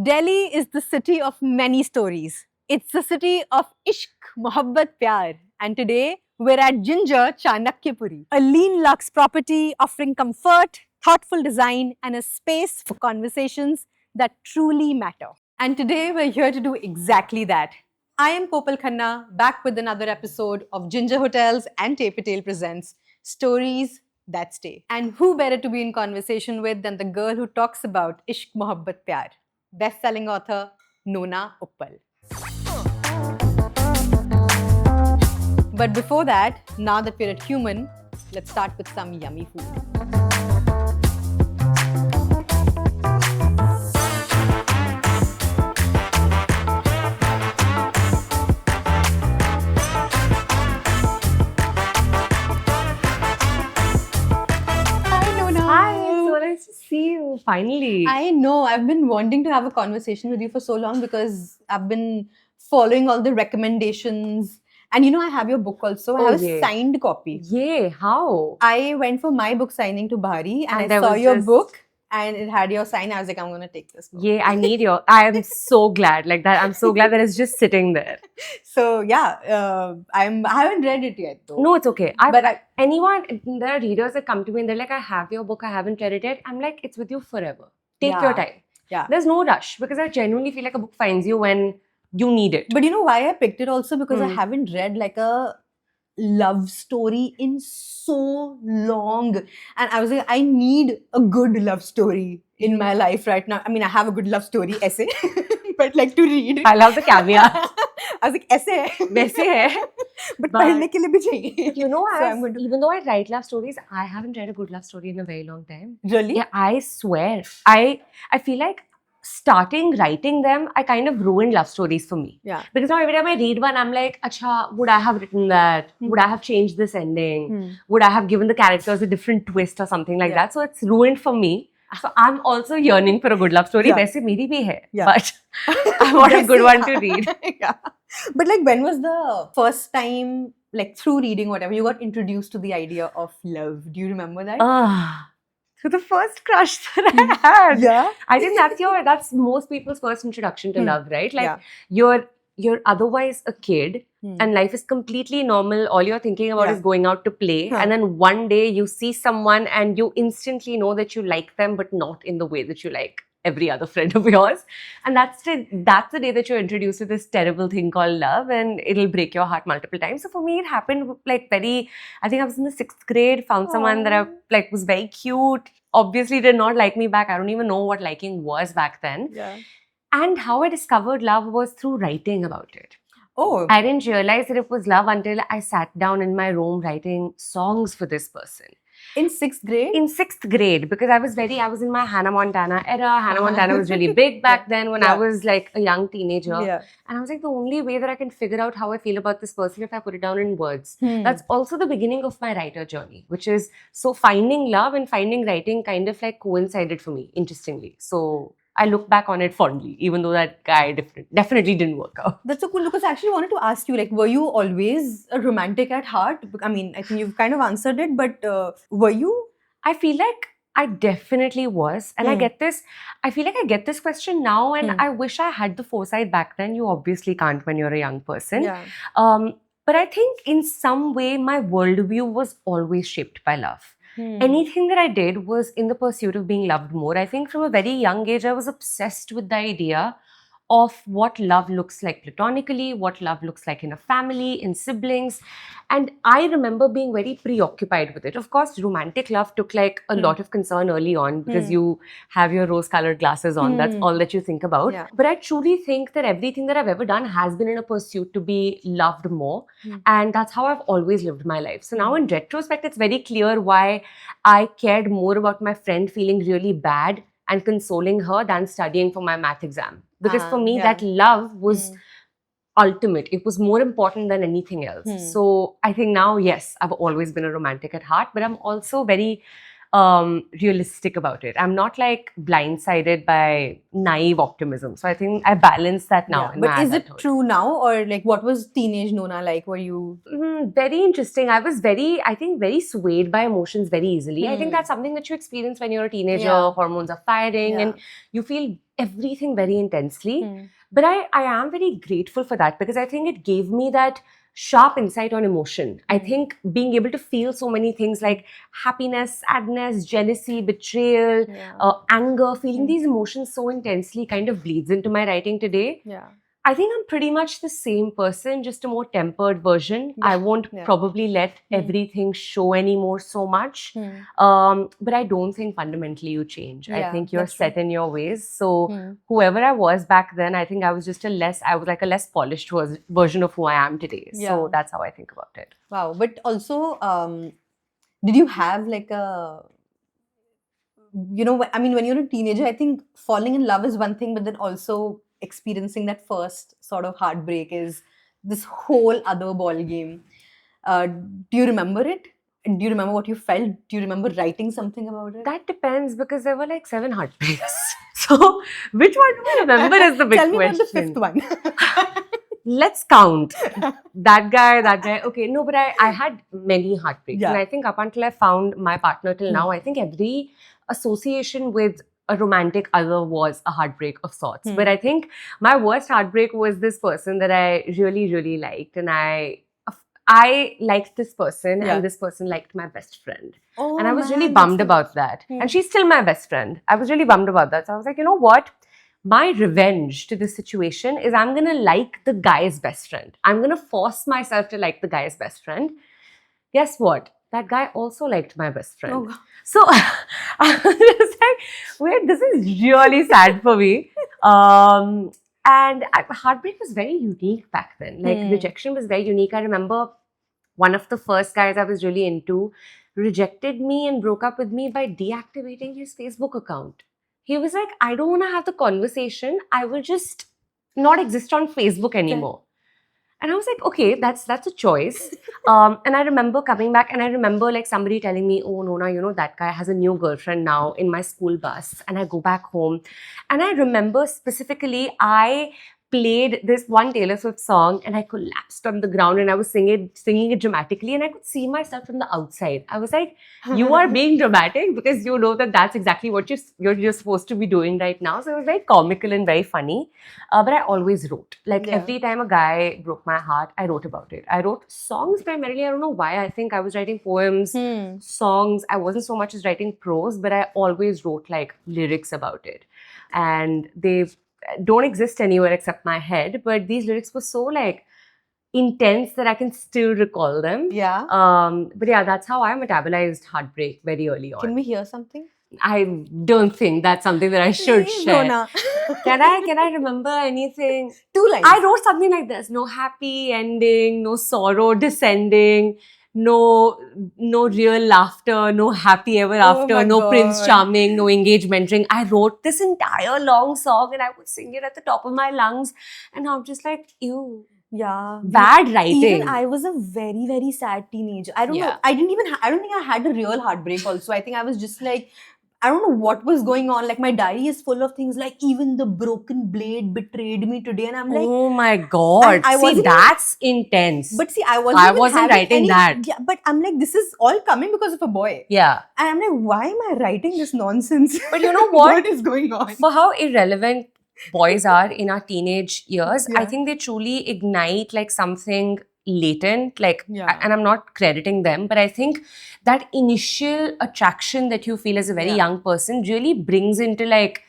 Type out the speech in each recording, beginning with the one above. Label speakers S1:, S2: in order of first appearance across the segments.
S1: Delhi is the city of many stories. It's the city of Ishq, Mohabbat, Pyar. And today we're at Ginger Chanakyapuri, a lean luxe property offering comfort, thoughtful design, and a space for conversations that truly matter. And today we're here to do exactly that. I am Popal Khanna, back with another episode of Ginger Hotels and Tay Patel Presents Stories That Stay. And who better to be in conversation with than the girl who talks about Ishq, Mohabbat, Pyar? Best-selling author Nona Uppal. But before that, now that we're at Human, let's start with some yummy food. Hi Nona.
S2: Hi, so nice to see you. Finally.
S1: I know, I've been wanting to have a conversation with you for so long because I've been following all the recommendations. And you know, I have your book also. I
S2: Oh,
S1: have a
S2: yeah.
S1: signed copy.
S2: Yay, how?
S1: I went for my book signing to Bari and I
S2: there
S1: saw
S2: was
S1: your
S2: just-
S1: book and it had your sign. I was like, I'm going to take this book.
S2: Yay, I need your. I am so glad. Like that. I'm so glad that it's just sitting there.
S1: So yeah, I haven't read it yet though.
S2: No, it's okay.
S1: But
S2: Anyone, there are readers that come to me and they're like, I have your book, I haven't read it yet. I'm like, it's with you forever. Take
S1: Yeah.
S2: your time.
S1: Yeah.
S2: There's no rush because I genuinely feel like a book finds you when you need it.
S1: But you know why I picked it also? Because I
S2: Hmm.
S1: haven't read like a love story in so long. And I was like, I need a good love story in my life right now. I mean, I have a good love story essay, but like to read.
S2: I love the caveat.
S1: I was like, essay hai.
S2: वैसे है.
S1: But
S2: But-
S1: पढ़ने के लिए भी चाहिए.
S2: You know,
S1: So I'm going to-
S2: even though I write love stories, I haven't read a good love story in a very long time.
S1: Really?
S2: Yeah, I swear. I feel like starting writing them, I kind of ruined love stories for me.
S1: Yeah.
S2: Because now every time I read one, I'm like, acha, would I have written that?
S1: Hmm.
S2: Would I have changed this ending?
S1: Hmm.
S2: Would I have given the characters a different twist or something like
S1: Yeah.
S2: that? So it's ruined for me. So I'm also yearning for a good love story.
S1: Yeah.
S2: वैसे मेरी भी है.
S1: Yeah.
S2: But I want a good
S1: वैसे,
S2: one to
S1: yeah.
S2: read.
S1: Yeah. But like, when was the first time, like through reading whatever, you got introduced to the idea of love? Do you remember that?
S2: So the first crush that I had.
S1: Yeah.
S2: I think that's most people's first introduction to
S1: Hmm.
S2: love, right? Like
S1: Yeah.
S2: you're otherwise a kid and life is completely normal. All you're thinking about
S1: Yeah.
S2: is going out to play.
S1: Huh.
S2: And then one day you see someone and you instantly know that you like them, but not in the way that you like every other friend of yours. And that's the day that you're introduced to this terrible thing called love, and it'll break your heart multiple times. So for me, it happened like I think I was in the 6th grade, found someone that I like was very cute. Obviously did not like me back. I don't even know what liking was back then.
S1: Yeah.
S2: And how I discovered love was through writing about it.
S1: Oh.
S2: I didn't realize that it was love until I sat down in my room writing songs for this person.
S1: In 6th grade?
S2: In 6th grade, because I was in my Hannah Montana era. Hannah Montana was really big back then when I
S1: Yeah.
S2: was like a young teenager.
S1: Yeah.
S2: And I was like, the only way that I can figure out how I feel about this person if I put it down in words.
S1: Hmm.
S2: That's also the beginning of my writer journey, which is so finding love and finding writing kind of like coincided for me, interestingly. So I look back on it fondly, even though that guy definitely didn't work out.
S1: That's so cool because I actually wanted to ask you, like, were you always a romantic at heart? I mean, I think you've kind of answered it, but were you?
S2: I feel like I definitely was. And I feel like I get this question now, and I wish I had the foresight back then. You obviously can't when you're a young person.
S1: Yeah.
S2: But I think in some way, my worldview was always shaped by love.
S1: Hmm.
S2: Anything that I did was in the pursuit of being loved more. I think from a very young age, I was obsessed with the idea of what love looks like platonically, what love looks like in a family, in siblings. And I remember being very preoccupied with it. Of course, romantic love took like a lot of concern early on because you have your rose-colored glasses on. That's all that you think about.
S1: Yeah.
S2: But I truly think that everything that I've ever done has been in a pursuit to be loved more. And that's how I've always lived my life. So now in retrospect, it's very clear why I cared more about my friend feeling really bad and consoling her than studying for my math exam. Because for me, that love was ultimate. It was more important than anything else. So I think now, yes, I've always been a romantic at heart, but I'm also very realistic about it. I'm not like blindsided by naive optimism. So I think I balance that now.
S1: Yeah.
S2: in
S1: But
S2: my
S1: is it
S2: adulthood.
S1: true now, or like what was teenage Nona like? Were you?
S2: Very interesting. I was I think, very swayed by emotions very easily. I think
S1: Hmm.
S2: that's something that you experience when you're a teenager.
S1: Yeah.
S2: Hormones are firing
S1: Yeah.
S2: and you feel everything very intensely.
S1: Hmm.
S2: But I am very grateful for that because I think it gave me that sharp insight on emotion. I
S1: Hmm.
S2: think being able to feel so many things like happiness, sadness, jealousy, betrayal,
S1: Yeah.
S2: anger, feeling
S1: Hmm.
S2: these emotions so intensely kind of bleeds into my writing today.
S1: Yeah.
S2: I think I'm pretty much the same person, just a more tempered version.
S1: Yeah.
S2: I won't
S1: Yeah.
S2: probably let
S1: Hmm.
S2: everything show anymore so much.
S1: Hmm.
S2: But I don't think fundamentally you change. I
S1: Yeah,
S2: think you're
S1: that's true.
S2: set in your ways. So
S1: Hmm.
S2: whoever I was back then, I think I was like a less polished version of who I am today.
S1: Yeah.
S2: So that's how I think about it.
S1: Wow. But also, did you have like a, I mean, when you're a teenager, I think falling in love is one thing, but then also experiencing that first sort of heartbreak is this whole other ball game. Do you remember it? Do you remember what you felt? Do you remember writing something about it?
S2: That depends because there were like 7 heartbreaks. So which one do I remember is the big
S1: Tell me
S2: question.
S1: about the fifth one.
S2: Let's count. That guy. Okay, no, but I had many heartbreaks.
S1: Yeah.
S2: And I think up until I found my partner till
S1: Hmm.
S2: now, I think every association with a romantic other was a heartbreak of sorts.
S1: Hmm.
S2: But I think my worst heartbreak was this person that I really, really liked. And I liked this person
S1: Yeah.
S2: and this person liked my best friend.
S1: Oh,
S2: And I was really
S1: man,
S2: bummed
S1: that's
S2: about that.
S1: Hmm.
S2: And she's still my best friend. I was really bummed about that. So I was like, you know what? My revenge to this situation is I'm going to like the guy's best friend. I'm going to force myself to like the guy's best friend. Guess what? That guy also liked my best friend.
S1: Oh, God.
S2: So I was just like, wait, this is really sad for me. Heartbreak was very unique back then. Like,
S1: Hmm.
S2: rejection was very unique. I remember one of the first guys I was really into rejected me and broke up with me by deactivating his Facebook account. He was like, I don't want to have the conversation. I will just not exist on Facebook anymore. And I was like, okay, that's a choice. And I remember coming back and I remember like somebody telling me, oh, Nona, that guy has a new girlfriend now in my school bus. And I go back home. And I remember specifically, I played this one Taylor Swift song and I collapsed on the ground and I was singing it dramatically and I could see myself from the outside. I was like, you are being dramatic because you know that that's exactly what you're supposed to be doing right now. So it was very comical and very funny. But I always wrote. Like
S1: Yeah.
S2: every time a guy broke my heart, I wrote about it. I wrote songs primarily. I don't know why. I think I was writing poems,
S1: Hmm.
S2: songs. I wasn't so much as writing prose, but I always wrote like lyrics about it. And they don't exist anywhere except my head. But these lyrics were so like intense that I can still recall them.
S1: Yeah.
S2: But yeah, that's how I metabolized heartbreak very early on.
S1: Can we hear something?
S2: I don't think that's something that I should
S1: Please,
S2: share.
S1: Nona.
S2: Can I remember anything?
S1: 2 lines.
S2: I wrote something like this: no happy ending, no sorrow descending, no real laughter, no happy ever after,
S1: my
S2: no Prince
S1: God.
S2: Charming, no engagement ring. I wrote this entire long song and I would sing it at the top of my lungs. And I'm just like, ew,
S1: Yeah.
S2: bad writing.
S1: Even I was a very, very sad teenager. I don't know.
S2: Yeah.
S1: I didn't even. I don't think I had a real heartbreak. Also, I think I was just like, I don't know what was going on. Like my diary is full of things like even the broken blade betrayed me today, and I'm like,
S2: Oh my God.
S1: And I
S2: See,
S1: wasn't-
S2: that's intense.
S1: but see, I wasn't.
S2: I
S1: even
S2: wasn't
S1: having
S2: writing
S1: any-
S2: that.
S1: Yeah, but I'm like, this is all coming because of a boy,
S2: Yeah.
S1: and I'm like, why am I writing this nonsense?
S2: But you know what?
S1: What is going on?
S2: For how irrelevant boys are in our teenage years, I
S1: Yeah.
S2: think they truly ignite like something latent, like,
S1: Yeah.
S2: and I'm not crediting them, but I think that initial attraction that you feel as a very
S1: Yeah.
S2: young person really brings into like,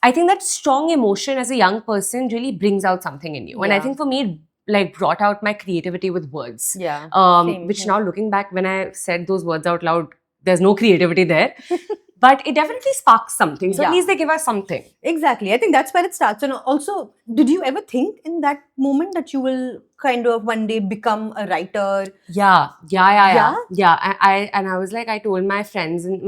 S2: I think that strong emotion as a young person really brings out something in you. And I
S1: Yeah.
S2: think for me, it like brought out my creativity with words.
S1: Yeah. Same,
S2: Which
S1: yeah.
S2: now looking back, when I said those words out loud, there's no creativity there. But it definitely sparks something. So
S1: Yeah.
S2: at least they give us something.
S1: Exactly. I think that's where it starts. And also, did you ever think in that moment that you will kind of one day become a writer?
S2: Yeah.
S1: Yeah?
S2: I was like, I told my friends and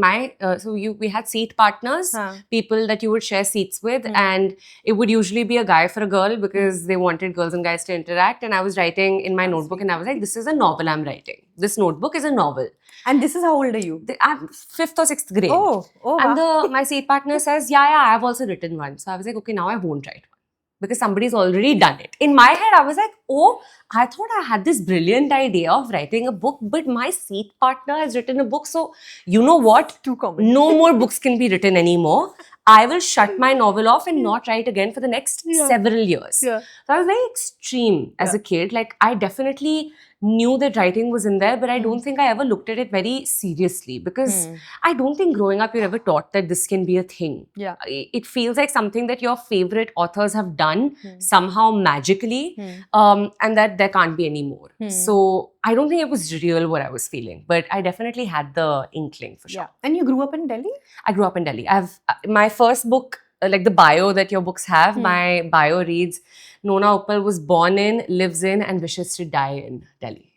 S2: we had seat partners,
S1: Huh.
S2: people that you would share seats with,
S1: Hmm.
S2: and it would usually be a guy for a girl because they wanted girls and guys to interact. And I was writing in my
S1: That's
S2: notebook,
S1: sweet.
S2: and I was like, this is a novel I'm writing. This notebook is a novel.
S1: And this is how old are you?
S2: I'm 5th or 6th grade.
S1: Oh,
S2: And
S1: wow.
S2: my seat partner says, yeah, I've also written one. So I was like, okay, now I won't write one. Because somebody's already done it. In my head, I was like, oh, I thought I had this brilliant idea of writing a book, but my seat partner has written a book. So, you know what?
S1: Too common.
S2: No more books can be written anymore. I will shut my novel off and not write again for the next several years.
S1: Yeah.
S2: So I was very extreme as a kid. Like, I definitely knew that writing was in there, but I don't think I ever looked at it very seriously because I don't think growing up you're ever taught that this can be a thing.
S1: Yeah.
S2: It feels like something that your favorite authors have done somehow magically, and that there can't be any more. So I don't think it was real what I was feeling, but I definitely had the inkling for sure.
S1: Yeah. And you grew up in Delhi?
S2: I grew up in Delhi. I've my first book, like the bio that your books have, my bio reads, Nona Uppal was born in, lives in, and wishes to die in Delhi.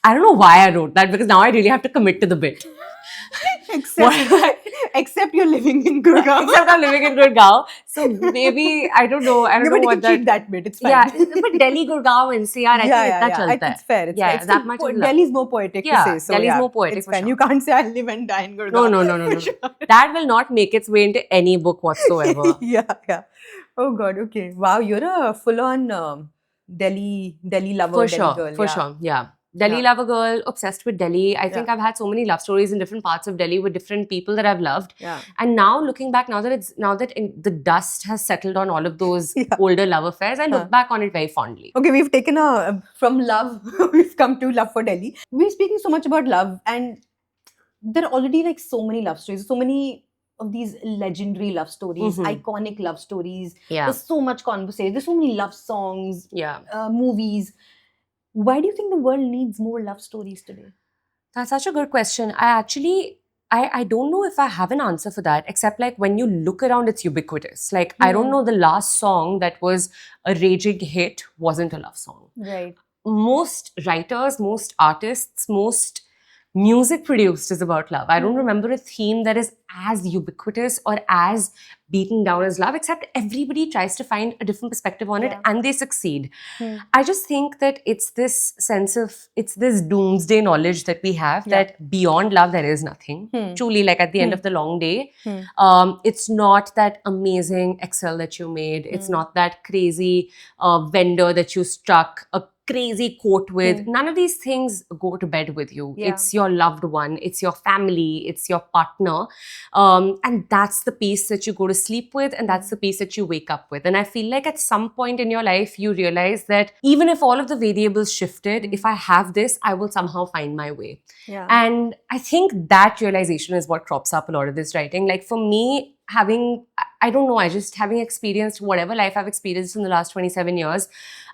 S2: I don't know why I wrote that because now I really have to commit to the bit.
S1: Except you're living in Gurgaon.
S2: Except I'm living in Gurgaon. So maybe, I don't know
S1: But
S2: what
S1: you can
S2: that...
S1: keep that bit, it's fine.
S2: Yeah, but Delhi, Gurgaon, NCR, I think that chalta hai.
S1: It's fair. It's fair.
S2: that much is love.
S1: Delhi's more poetic to say. So
S2: Delhi's more poetic
S1: it's
S2: for
S1: fine.
S2: sure.
S1: You can't say I live and die in Gurgaon.
S2: No. That will not make its way into any book whatsoever.
S1: Yeah. Oh God, okay. Wow, you're a full-on Delhi lover,
S2: For
S1: Delhi girl.
S2: For sure, yeah. Delhi lover girl, obsessed with Delhi. I think I've had so many love stories in different parts of Delhi with different people that I've loved.
S1: Yeah.
S2: And now looking back, now that the dust has settled on all of those older love affairs, I look back on it very fondly.
S1: Okay, we've taken from love, we've come to love for Delhi. We're speaking so much about love, and there are already like so many love stories, so many of these legendary love stories, iconic love stories.
S2: Yeah.
S1: There's so much conversation. There's so many love songs,
S2: Yeah.
S1: Movies. Why do you think the world needs more love stories today?
S2: That's such a good question. I don't know if I have an answer for that, except like when you look around, it's ubiquitous. Like, I don't know the last song that was a raging hit wasn't a love song.
S1: Right.
S2: Most writers, most artists, most music produced is about love. I don't remember a theme that is as ubiquitous or as beaten down as love, except everybody tries to find a different perspective on it and they succeed. I just think that it's this doomsday knowledge that we have that beyond love there is nothing. Truly, like at the end of the long day, it's not that amazing Excel that you made. It's not that crazy vendor that you struck a crazy quote with. None of these things go to bed with you. It's your loved one, it's your family, it's your partner, and that's the piece that you go to sleep with, and that's the piece that you wake up with. And I feel like at some point in your life you realize that even if all of the variables shifted, if I have this, I will somehow find my way. And I think that realization is what crops up a lot of this writing. Like for me, having experienced whatever life I've experienced in the last 27 years,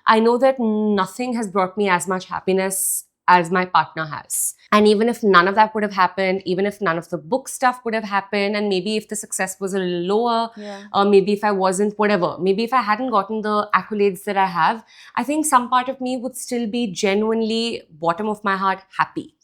S2: I know that nothing has brought me as much happiness as my partner has. And even if none of that would have happened, even if none of the book stuff would have happened, and maybe if the success was a little lower, or maybe if I wasn't, whatever, maybe if I hadn't gotten the accolades that I have, I think some part of me would still be genuinely, bottom of my heart, happy.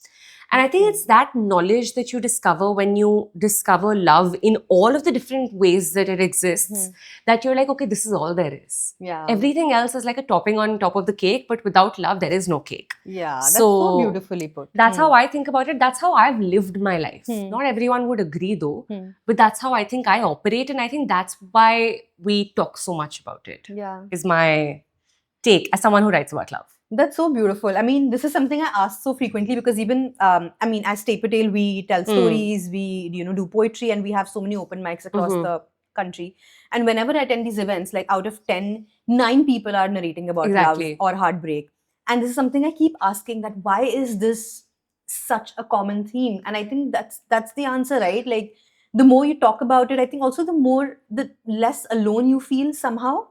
S2: And I think it's that knowledge that you discover when you discover love in all of the different ways that it exists, that you're like, okay, this is all there is. Everything else is like a topping on top of the cake, but without love, there is no cake.
S1: Yeah, that's so beautifully put.
S2: That's how I think about it. That's how I've lived my life. Not everyone would agree though, but that's how I think I operate. And I think that's why we talk so much about it. Is my take as someone who writes about love.
S1: That's so beautiful. I mean, this is something I ask so frequently because even, as Tay Patel, we tell stories, we, do poetry, and we have so many open mics across the country. And whenever I attend these events, like out of 10, 9 people are narrating about love or heartbreak. And this is something I keep asking, that why is this such a common theme? And I think that's the answer, right? Like, the more you talk about it, I think also the less alone you feel somehow.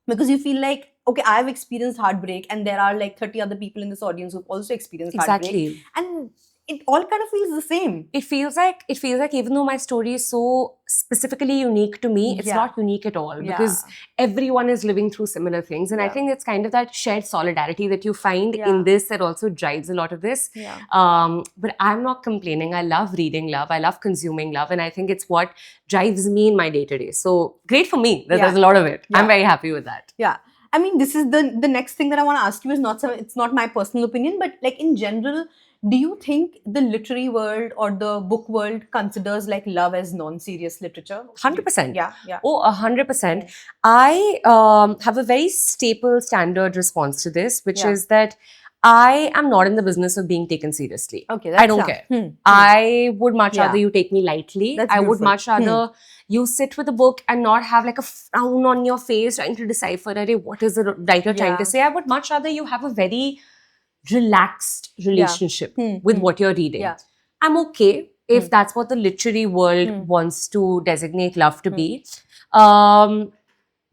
S1: Because you feel like, okay, I've experienced heartbreak and there are like 30 other people in this audience who've also experienced heartbreak. And it all kind of feels the same.
S2: It feels like even though my story is so specifically unique to me, it's not unique at all because everyone is living through similar things. And I think it's kind of that shared solidarity that you find in this that also drives a lot of this. But I'm not complaining. I love reading love. I love consuming love. And I think it's what drives me in my day-to-day. So great for me that there's a lot of it. I'm very happy with that.
S1: Yeah. I mean, this is the next thing that I want to ask you is it's not my personal opinion, but like in general, Do you think the literary world or the book world considers like love as non-serious literature?
S2: 100%.
S1: Yeah, yeah.
S2: Oh, 100%. I have a very staple standard response to this, which
S1: Yeah.
S2: is that I am not in the business of being taken seriously.
S1: Okay, that's
S2: I don't care. I would much
S1: Yeah.
S2: rather you take me lightly.
S1: That's
S2: I would
S1: beautiful.
S2: much rather you sit with a book and not have like a frown on your face trying to decipher what is the writer trying
S1: Yeah.
S2: to say. I would much rather you have a very relaxed relationship with what you're reading.
S1: Yeah.
S2: I'm okay if that's what the literary world wants to designate love to be.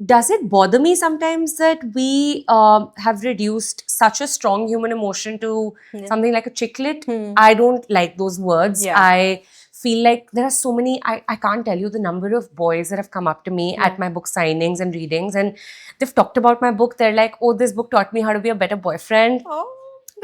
S2: Does it bother me sometimes that we have reduced such a strong human emotion to something like a chicklet? I don't like those words.
S1: Yeah.
S2: I feel like there are so many, I can't tell you the number of boys that have come up to me at my book signings and readings, and they've talked about my book. They're like, oh, this book taught me how to be a better boyfriend.
S1: Oh.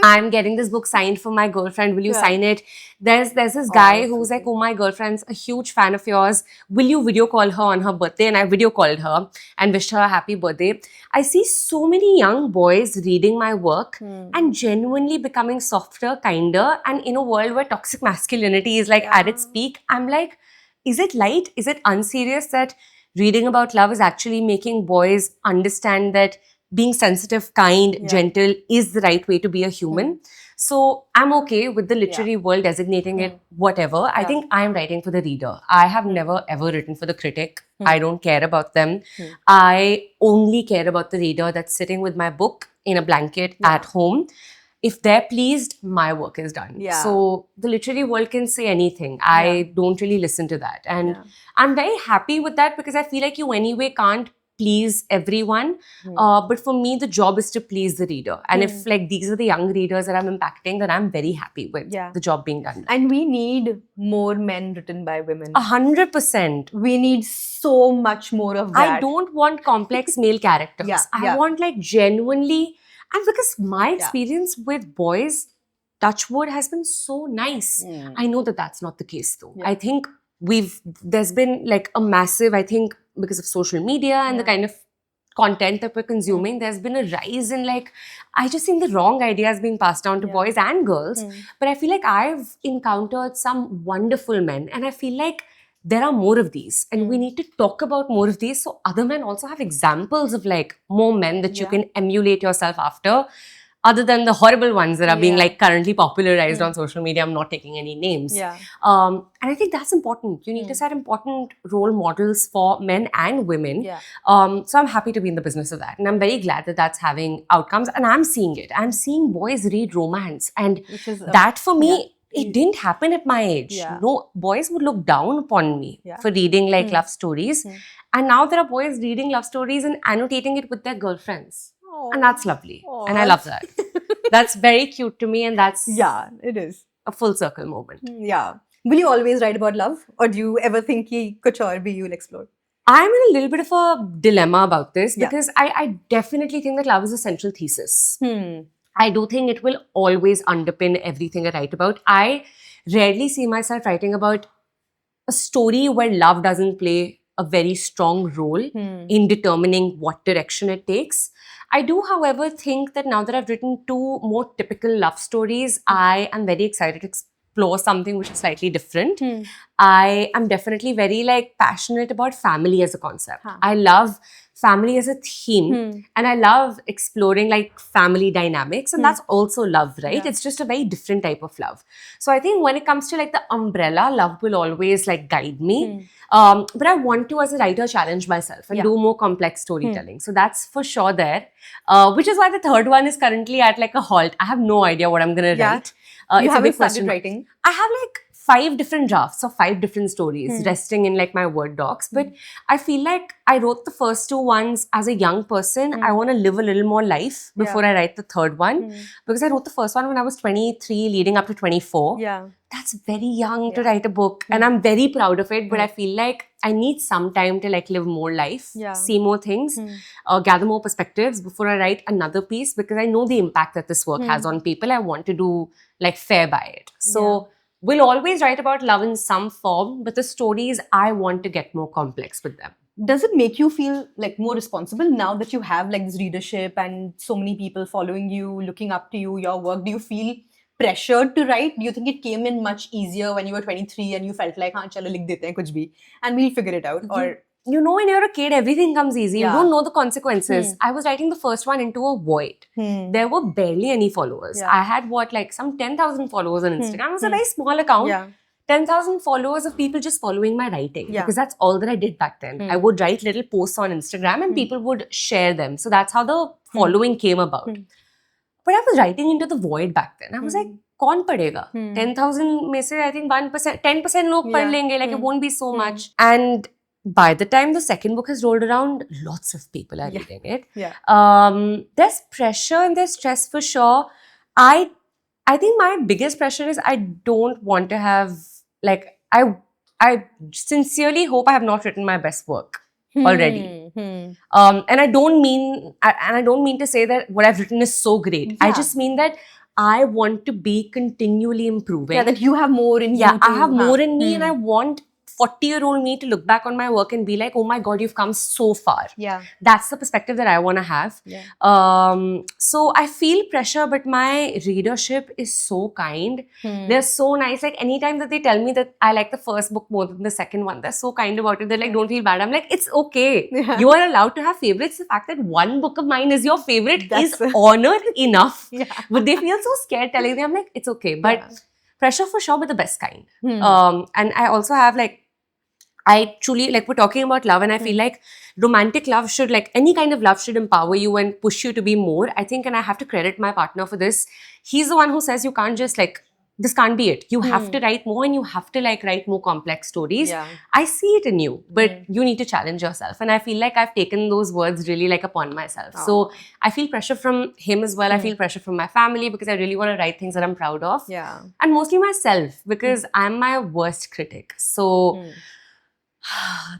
S2: I'm getting this book signed for my girlfriend. Will you sign it? There's this guy who's like, oh, my girlfriend's a huge fan of yours. Will you video call her on her birthday? And I video called her and wished her a happy birthday. I see so many young boys reading my work and genuinely becoming softer, kinder. And in a world where toxic masculinity is like at its peak, I'm like, is it light? Is it unserious that reading about love is actually making boys understand that being sensitive, kind, gentle is the right way to be a human? So I'm okay with the literary world designating it whatever. I think I'm writing for the reader. I have never ever written for the critic. I don't care about them. I only care about the reader that's sitting with my book in a blanket at home. If they're pleased, my work is done.
S1: Yeah.
S2: So the literary world can say anything. I don't really listen to that. And I'm very happy with that because I feel like you anyway can't please everyone. But for me, the job is to please the reader. And if like these are the young readers that I'm impacting, then I'm very happy with the job being done.
S1: And we need more men written by women.
S2: 100%.
S1: We need so much more of that.
S2: I don't want complex male characters. I want like genuinely, and because my experience with boys, touchwood, has been so nice. I know that that's not the case though. I think there's been like a massive, I think because of social media and the kind of content that we're consuming, there's been a rise in like, I just think the wrong ideas being passed down to boys and girls. But I feel like I've encountered some wonderful men, and I feel like there are more of these, and we need to talk about more of these so other men also have examples of like more men that you can emulate yourself after, other than the horrible ones that are being like currently popularized on social media. I'm not taking any names. And I think that's important. You need to set important role models for men and women. So I'm happy to be in the business of that. And I'm very glad that that's having outcomes. And I'm seeing it. I'm seeing boys read romance. And that for me, it didn't happen at my age. No, boys would look down upon me for reading like love stories. And now there are boys reading love stories and annotating it with their girlfriends. And that's lovely. And I love that. That's very cute to me, and that's
S1: it is
S2: a full circle moment.
S1: Will you always write about love, or do you ever think ki kuch aur bhi you'll explore?
S2: I'm in a little bit of a dilemma about this because I definitely think that love is a central thesis. I do think it will always underpin everything I write about. I rarely see myself writing about a story where love doesn't play a very strong role in determining what direction it takes. I do, however, think that now that I've written 2 more typical love stories, I am very excited to explore something which is slightly different. I am definitely very like passionate about family as a concept. I love family as a theme, and I love exploring like family dynamics, and that's also love, right? It's just a very different type of love. So I think when it comes to like the umbrella, love will always like guide me. But I want to, as a writer, challenge myself and do more complex storytelling. So that's for sure there, which is why the third one is currently at like a halt. I have no idea what I'm going to write.
S1: You haven't started writing?
S2: I have like 5 different drafts of 5 different stories resting in like my Word docs. But I feel like I wrote the first 2 ones as a young person. I want to live a little more life before I write the third one. Because I wrote the first one when I was 23, leading up to 24. That's very young to write a book. And I'm very proud of it. But I feel like I need some time to like live more life, see more things, gather more perspectives before I write another piece, because I know the impact that this work has on people. I want to do like fair by it. So we'll always write about love in some form, but the stories, I want to get more complex with them.
S1: Does it make you feel like more responsible now that you have like this readership and so many people following you, looking up to you, your work? Do you feel pressured to write? Do you think it came in much easier when you were 23 and you felt like, हाँ चलो लिख देते हैं कुछ भी and we'll figure it out? Or
S2: you know, when you're a kid, everything comes easy.
S1: Yeah.
S2: You don't know the consequences. I was writing the first one into a void. There were barely any followers.
S1: Yeah.
S2: I had some 10,000 followers on Instagram. It was a very small account.
S1: yeah,
S2: 10,000 followers of people just following my writing.
S1: Yeah.
S2: Because that's all that I did back then. I would write little posts on Instagram and people would share them. So that's how the following came about. But I was writing into the void back then. I was like, कौन पढ़ेगा? 10,000 में से I think 1%, 10% लोग पढ़ लेंगे. Like it won't be so much. And by the time the second book has rolled around, lots of people are reading it.
S1: Yeah.
S2: There's pressure and there's stress for sure. I think my biggest pressure is I don't want to have, like, I sincerely hope I have not written my best work already. And I don't mean to say that what I've written is so great. I just mean that I want to be continually improving.
S1: Yeah, that you have more in you.
S2: Yeah, I have more in me, and I want 40-year-old me to look back on my work and be like, oh my God, you've come so far.
S1: Yeah.
S2: That's the perspective that I want to have.
S1: Yeah.
S2: So I feel pressure, but my readership is so kind. They're so nice. Like anytime that they tell me that I like the first book more than the second one, they're so kind about it. They're like, don't feel bad. I'm like, it's okay.
S1: Yeah.
S2: You are allowed to have favorites. The fact that one book of mine is your favorite
S1: That's
S2: is honor enough.
S1: Yeah.
S2: But they feel so scared telling me. I'm like, it's okay. But pressure for sure, but the best kind. And I also have I truly, like, we're talking about love, and I feel like romantic love should, like, any kind of love should empower you and push you to be more. I think, and I have to credit my partner for this. He's the one who says you can't just, like, this can't be it. You have to write more, and you have to, like, write more complex stories.
S1: Yeah.
S2: I see it in you, but you need to challenge yourself. And I feel like I've taken those words really, like, upon myself. So I feel pressure from him as well. I feel pressure from my family because I really want to write things that I'm proud of.
S1: Yeah.
S2: And mostly myself because I'm my worst critic. So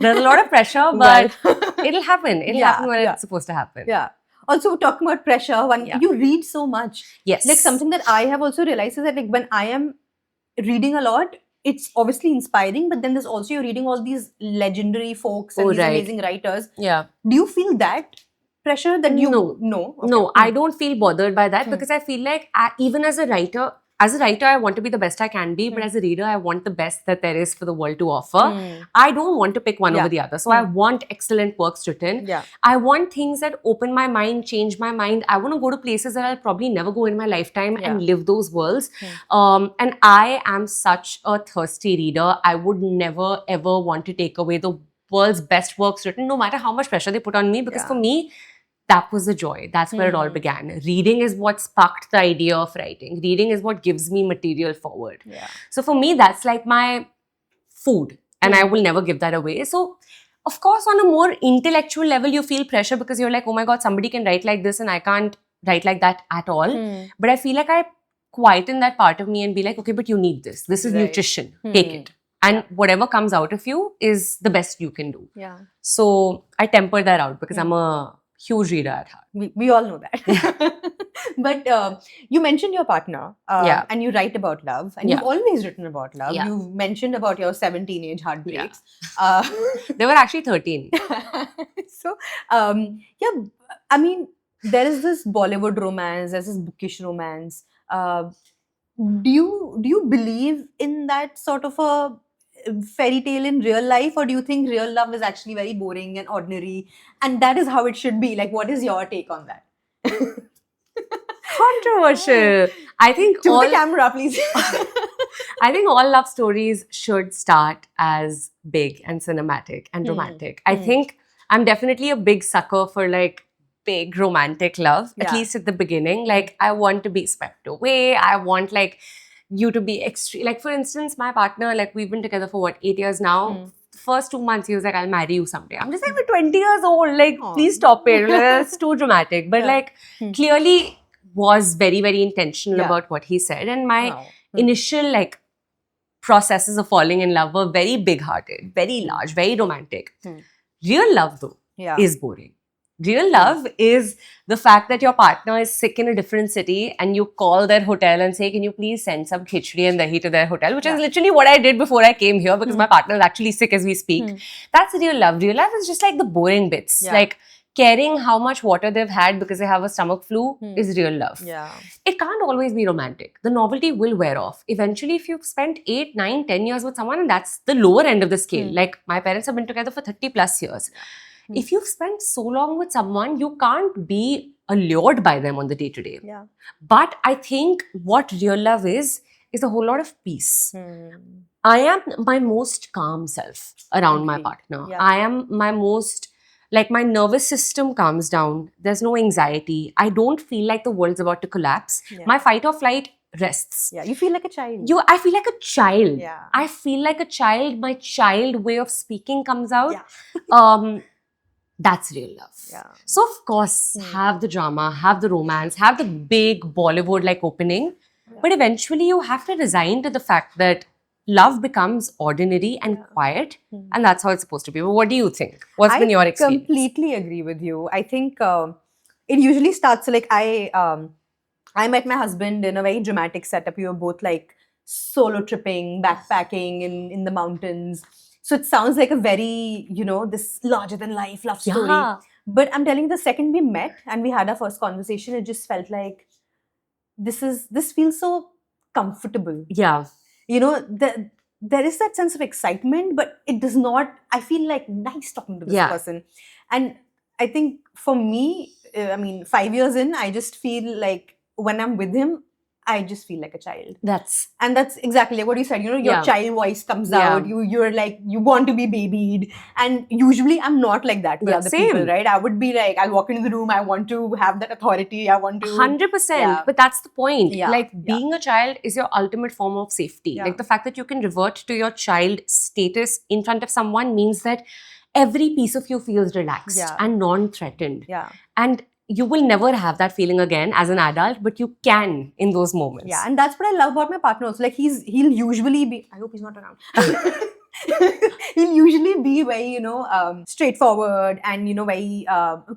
S2: there's a lot of pressure, but it'll happen. It'll happen when it's supposed to happen.
S1: Yeah. Also, talking about pressure, you read so much.
S2: Yes.
S1: Like, something that I have also realized is that, like, when I am reading a lot, it's obviously inspiring, but then there's also, you're reading all these legendary folks and these amazing writers.
S2: Yeah.
S1: Do you feel that pressure that you...
S2: No.
S1: Okay.
S2: No, I don't feel bothered by that because I feel like even as a writer, I want to be the best I can be, but as a reader, I want the best that there is for the world to offer. I don't want to pick one over the other. So I want excellent works written.
S1: Yeah.
S2: I want things that open my mind, change my mind. I want to go to places that I'll probably never go in my lifetime and live those worlds. And I am such a thirsty reader. I would never, ever want to take away the world's best works written, no matter how much pressure they put on me, because for me, that was the joy. That's where it all began. Reading is what sparked the idea of writing. Reading is what gives me material forward.
S1: Yeah.
S2: So for me, that's like my food. And I will never give that away. So, of course, on a more intellectual level, you feel pressure because you're like, oh my God, somebody can write like this and I can't write like that at all. But I feel like I quieten that part of me and be like, okay, but you need this. This is nutrition. Take it. And whatever comes out of you is the best you can do.
S1: Yeah.
S2: So I temper that out because I'm a huge reader at heart.
S1: We all know that. But you mentioned your partner and you write about love and you've always written about love.
S2: Yeah.
S1: You've mentioned about your 7 teenage heartbreaks.
S2: They were actually 13.
S1: So, I mean, there is this Bollywood romance, there's this bookish romance. Do you believe in that sort of a fairy tale in real life, or do you think real love is actually very boring and ordinary and that is how it should be? Like, what is your take on that?
S2: Controversial. I think
S1: To the camera, please.
S2: I think all love stories should start as big and cinematic and romantic. I think I'm definitely a big sucker for like big romantic love, at least at the beginning. Like, I want to be swept away. I want like you to be extreme. Like, for instance, my partner, like, we've been together for 8 years now. The first 2 months, he was like, I'll marry you someday. I'm just like, we're 20 years old. Like, please stop it. It's too dramatic. But like, clearly was very, very intentional about what he said. And my initial like processes of falling in love were very big-hearted, very large, very romantic. Real love, though, is boring. Real love is the fact that your partner is sick in a different city and you call their hotel and say, can you please send some khichdi and dahi to their hotel, which is literally what I did before I came here because my partner is actually sick as we speak. That's real love. Real love is just like the boring bits. Like, caring how much water they've had because they have a stomach flu is real love.
S1: Yeah.
S2: It can't always be romantic. The novelty will wear off. Eventually, if you've spent 8, 9, 10 years with someone, and that's the lower end of the scale. Like my parents have been together for 30 plus years. If you've spent so long with someone, you can't be allured by them on the day to day.
S1: Yeah.
S2: But I think what real love is a whole lot of peace. I am my most calm self around my
S1: Agreed.
S2: partner.
S1: Yeah.
S2: I am my most, like, my nervous system calms down. There's no anxiety. I don't feel like the world's about to collapse.
S1: Yeah.
S2: My fight or flight rests.
S1: Yeah. You feel like a child.
S2: I feel like a child.
S1: Yeah.
S2: I feel like a child. My child way of speaking comes out.
S1: Yeah.
S2: That's real love.
S1: Yeah.
S2: So of course, have the drama, have the romance, have the big Bollywood like opening. But eventually you have to resign to the fact that love becomes ordinary and quiet, and that's how it's supposed to be. But what do you think? What's been your
S1: I
S2: experience?
S1: completely agree with you. I think it usually starts like I met my husband in a very dramatic setup. We were both like solo tripping, backpacking in the mountains. So it sounds like a very, this larger than life love story.
S2: Yeah.
S1: But I'm telling you, the second we met and we had our first conversation, it just felt like this feels so comfortable.
S2: Yeah.
S1: There is that sense of excitement, but it does not, I feel like nice talking to this person. And I think for me, 5 years in, I just feel like when I'm with him, I just feel like a child. That's exactly like what you said. Your child voice comes out. You're like, you want to be babied. And usually I'm not like that with other people, right? I would be like, I'll walk into the room. I want to have that authority. I want to...
S2: 100%. But that's the point. Like being a child is your ultimate form of safety. Like the fact that you can revert to your child status in front of someone means that every piece of you feels relaxed and non-threatened. Yeah. And you will never have that feeling again as an adult, but you can in those moments.
S1: Yeah, and that's what I love about my partner also. Like he'll usually be, I hope he's not around. He'll usually be very, straightforward and, very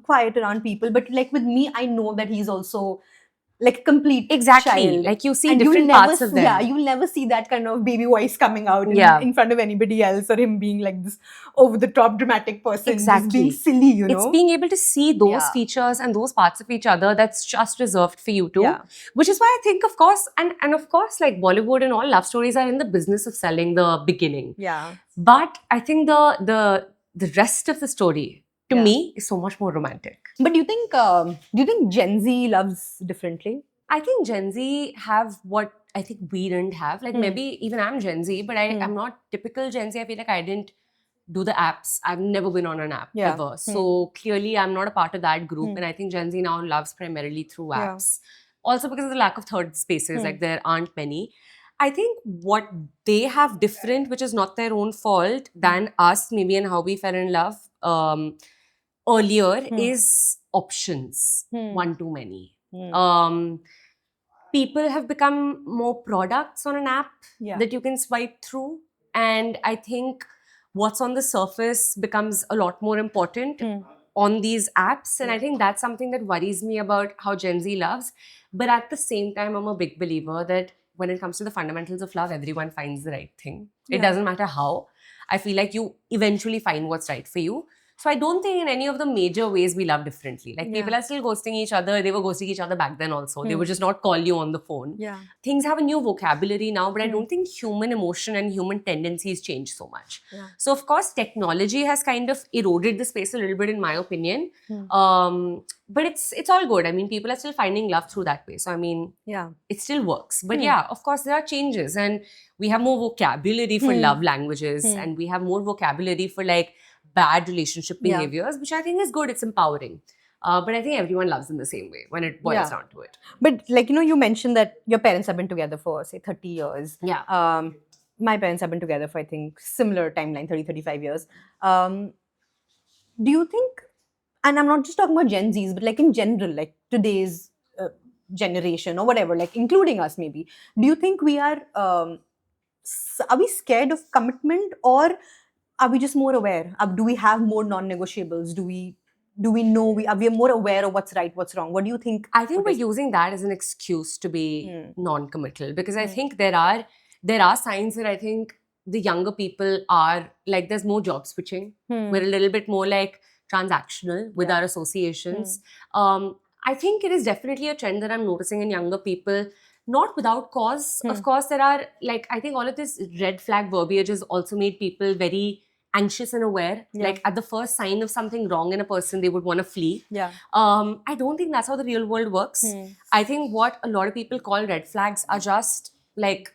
S1: quiet around people. But like with me, I know that he's also like a complete child.
S2: Like you see different parts of them.
S1: Yeah, you will never see that kind of baby voice coming out in front of anybody else, or him being like this over-the-top dramatic person. Just being silly,
S2: It's being able to see those features and those parts of each other that's just reserved for you too. Which is why I think, of course, and of course, like Bollywood and all love stories are in the business of selling the beginning.
S1: Yeah.
S2: But I think the rest of the story, to me, is so much more romantic.
S1: But do you think Gen Z loves differently?
S2: I think Gen Z have what I think we didn't have. Like maybe even I'm Gen Z, but I'm not typical Gen Z. I feel like I didn't do the apps. I've never been on an app ever. So clearly I'm not a part of that group. And I think Gen Z now loves primarily through apps. Also because of the lack of third spaces, like there aren't many. I think what they have different, which is not their own fault, than us maybe and how we fell in love earlier is options. One too many. People have become more products on an app that you can swipe through. And I think what's on the surface becomes a lot more important on these apps. And I think that's something that worries me about how Gen Z loves. But at the same time, I'm a big believer that when it comes to the fundamentals of love, everyone finds the right thing. It doesn't matter how. I feel like you eventually find what's right for you. So I don't think in any of the major ways we love differently. Like people are still ghosting each other. They were ghosting each other back then also. They would just not call you on the phone.
S1: Yeah.
S2: Things have a new vocabulary now, but I don't think human emotion and human tendencies change so much.
S1: Yeah.
S2: So of course, technology has kind of eroded the space a little bit in my opinion. But it's all good. I mean, people are still finding love through that way. So I mean, it still works. But of course, there are changes. And we have more vocabulary for love languages. And we have more vocabulary for like bad relationship behaviors, which I think is good. It's empowering. But I think everyone loves in the same way when it boils down to it.
S1: But like, you mentioned that your parents have been together for, say, 30 years.
S2: Yeah.
S1: My parents have been together for, I think, similar timeline, 30, 35 years. Do you think, and I'm not just talking about Gen Zs, but like in general, like today's generation or whatever, like including us maybe, do you think we are we scared of commitment, or are we just more aware? Do we have more non-negotiables? Do we know are we more aware of what's right, what's wrong? What do you think?
S2: I think we're using that as an excuse to be non-committal, because I think there are signs that I think the younger people are like, there's more job switching. We're a little bit more like transactional with
S1: Yeah.
S2: our associations. I think it is definitely a trend that I'm noticing in younger people, not without cause. Of course, there are, like, I think all of this red flag verbiage has also made people very anxious and aware.
S1: Yeah.
S2: Like, at the first sign of something wrong in a person, they would want to flee.
S1: Yeah.
S2: I don't think that's how the real world works. I think what a lot of people call red flags are just like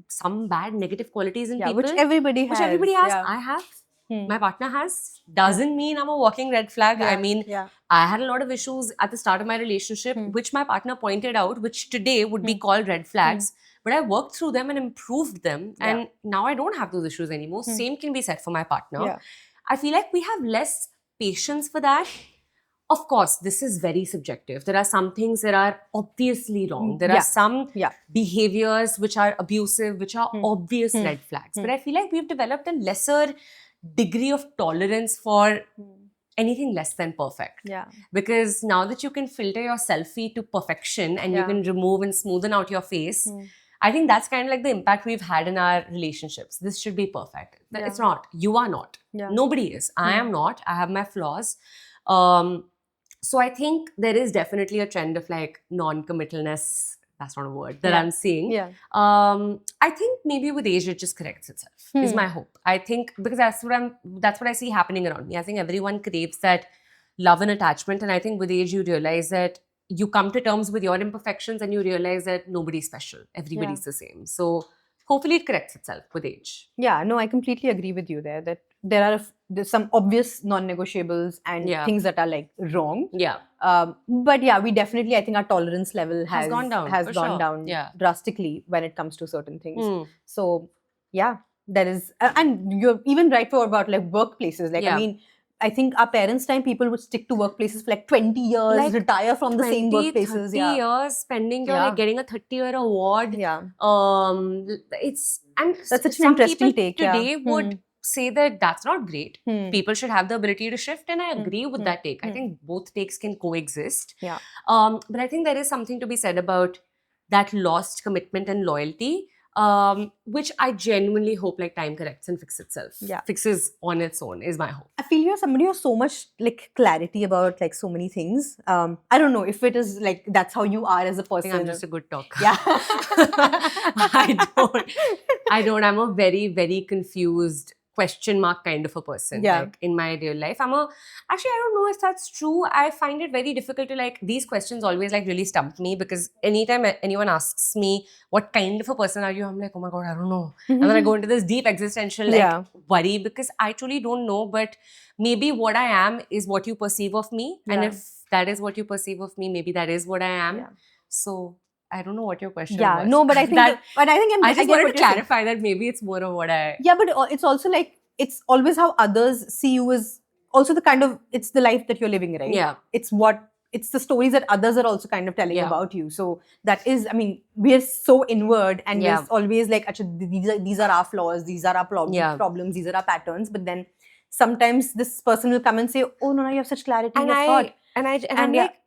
S2: some bad negative qualities in
S1: Yeah,
S2: people.
S1: which everybody has.
S2: Which everybody has.
S1: Yeah.
S2: I have.
S1: Hmm.
S2: My partner has. Doesn't mean I'm a walking red flag. I
S1: Yeah,
S2: mean,
S1: yeah.
S2: I had a lot of issues at the start of my relationship, which my partner pointed out, which today would be called red flags. But I worked through them and improved them.
S1: Yeah.
S2: And now I don't have those issues anymore. Same can be said for my partner.
S1: Yeah.
S2: I feel like we have less patience for that. Of course, this is very subjective. There are some things that are obviously wrong. There
S1: Yeah.
S2: are some
S1: Yeah.
S2: behaviors which are abusive, which are obvious red flags. But I feel like we've developed a lesser degree of tolerance for anything less than perfect.
S1: Yeah.
S2: Because now that you can filter your selfie to perfection and you
S1: Yeah.
S2: can remove and smoothen out your face, I think that's kind of like the impact we've had in our relationships. This should be perfect.
S1: Yeah.
S2: It's not. You are not.
S1: Yeah.
S2: Nobody is. I am not. I have my flaws. So I think there is definitely a trend of like non-committalness. That's not a word that
S1: Yeah.
S2: I'm seeing.
S1: Yeah.
S2: I think maybe with age it just corrects itself. Is my hope. I think because that's what I see happening around me. I think everyone craves that love and attachment, and I think with age you realize that you come to terms with your imperfections and you realize that nobody's special. Everybody's the same. So hopefully it corrects itself with age.
S1: Yeah, no, I completely agree with you there that there's some obvious non-negotiables and
S2: Yeah.
S1: things that are like wrong.
S2: Yeah.
S1: But yeah, we definitely, I think our tolerance level has
S2: gone down,
S1: has
S2: for
S1: gone
S2: sure.
S1: down
S2: Yeah.
S1: drastically when it comes to certain things.
S2: Mm.
S1: So yeah, that is, and you're even right for about like workplaces. Like,
S2: Yeah.
S1: I mean, I think our parents' time, people would stick to workplaces for like 20 years,
S2: Like
S1: retire from the same
S2: 20,
S1: workplaces.
S2: 30
S1: Yeah.
S2: years spending your
S1: Yeah.
S2: like getting a 30-year award.
S1: Yeah.
S2: It's and
S1: That's such an
S2: some
S1: interesting
S2: people
S1: take, yeah.
S2: today would say that that's not great.
S1: Hmm.
S2: People should have the ability to shift, and I agree with
S1: Hmm.
S2: that take. I think both takes can coexist.
S1: Yeah.
S2: But I think there is something to be said about that lost commitment and loyalty, which I genuinely hope like time corrects and fixes itself.
S1: Yeah.
S2: Fixes on its own is my hope.
S1: I feel you're somebody who has so much like clarity about like so many things. I don't know if it is like that's how you are as a
S2: I
S1: person.
S2: think I'm just a good talker.
S1: Yeah.
S2: I don't. I'm a very, very confused question mark kind of a person.
S1: Yeah.
S2: Like in my real life. Actually, I don't know if that's true. I find it very difficult to like, these questions always like really stump me because anytime anyone asks me, what kind of a person are you? I'm like, oh my God, I don't know. And then I go into this deep existential like
S1: Yeah.
S2: worry because I truly don't know, but maybe what I am is what you perceive of me. And
S1: Yeah.
S2: if that is what you perceive of me, maybe that is what I am.
S1: Yeah.
S2: So I don't know what your question
S1: Yeah,
S2: was.
S1: no, but I think
S2: that,
S1: but I think
S2: I just
S1: get
S2: wanted
S1: what
S2: to
S1: you're saying.
S2: clarify that maybe it's more of what I.
S1: Yeah, but it's also like it's always how others see you as also the kind of it's the life that you're living, right?
S2: Yeah.
S1: It's the stories that others are also kind of telling
S2: Yeah.
S1: about you. So that is, I mean, we're so inward and
S2: Yeah.
S1: we're always like, "Acha, these are our flaws, these are our
S2: Yeah.
S1: problems, these are our patterns." But then sometimes this person will come and say, "Oh no, you have such clarity in
S2: And
S1: your thought."
S2: I'm
S1: And yeah.
S2: like,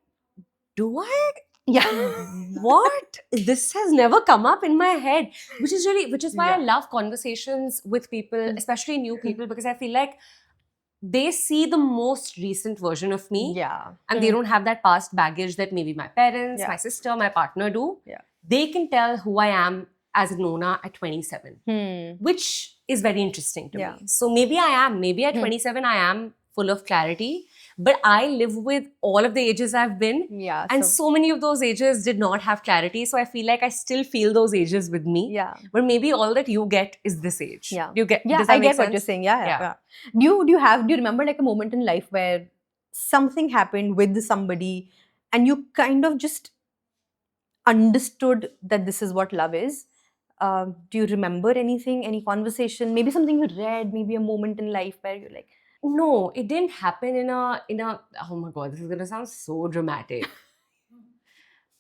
S2: do I?
S1: Yeah.
S2: What? This has never come up in my head, which is why I
S1: Yeah.
S2: love conversations with people, especially new people, because I feel like they see the most recent version of me.
S1: Yeah.
S2: And they don't have that past baggage that maybe my parents,
S1: Yeah.
S2: my sister, my partner do.
S1: Yeah.
S2: They can tell who I am as Nona at 27,
S1: Hmm.
S2: which is very interesting to
S1: Yeah.
S2: me. So maybe at 27 I am full of clarity, but I live with all of the ages I've been.
S1: Yeah.
S2: And so many of those ages did not have clarity. So I feel like I still feel those ages with me.
S1: yeah.
S2: But maybe all that you get is this age.
S1: Yeah.
S2: You get,
S1: Yeah,
S2: does that
S1: I
S2: make
S1: get what you're
S2: sense?
S1: saying. Yeah,
S2: Yeah.
S1: yeah. Do you remember like a moment in life where something happened with somebody and you kind of just understood that this is what love is? Do you remember anything, any conversation, maybe something you read, maybe a moment in life where you're like,
S2: No, it didn't happen in a oh my God, this is gonna sound so dramatic.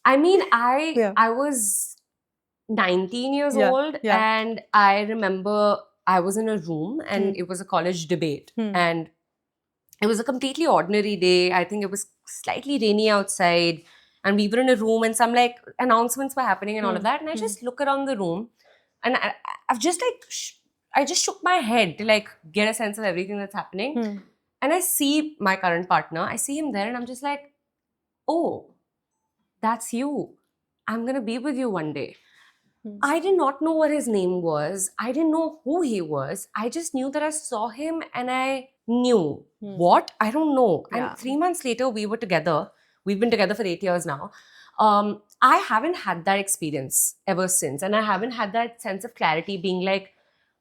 S2: I mean,
S1: Yeah.
S2: I was 19 years
S1: Yeah,
S2: old
S1: yeah.
S2: and I remember I was in a room and it was a college debate and it was a completely ordinary day. I think it was slightly rainy outside and we were in a room and some like announcements were happening and all of that. And I just look around the room and I've just like, I just shook my head to like get a sense of everything that's happening. And I see my current partner, I see him there and I'm just like, oh, that's you. I'm going to be with you one day.
S1: Hmm.
S2: I did not know what his name was. I didn't know who he was. I just knew that I saw him and I knew.
S1: Hmm.
S2: What? I don't know.
S1: Yeah.
S2: And 3 months later, we were together. We've been together for 8 years now. I haven't had that experience ever since. And I haven't had that sense of clarity being like,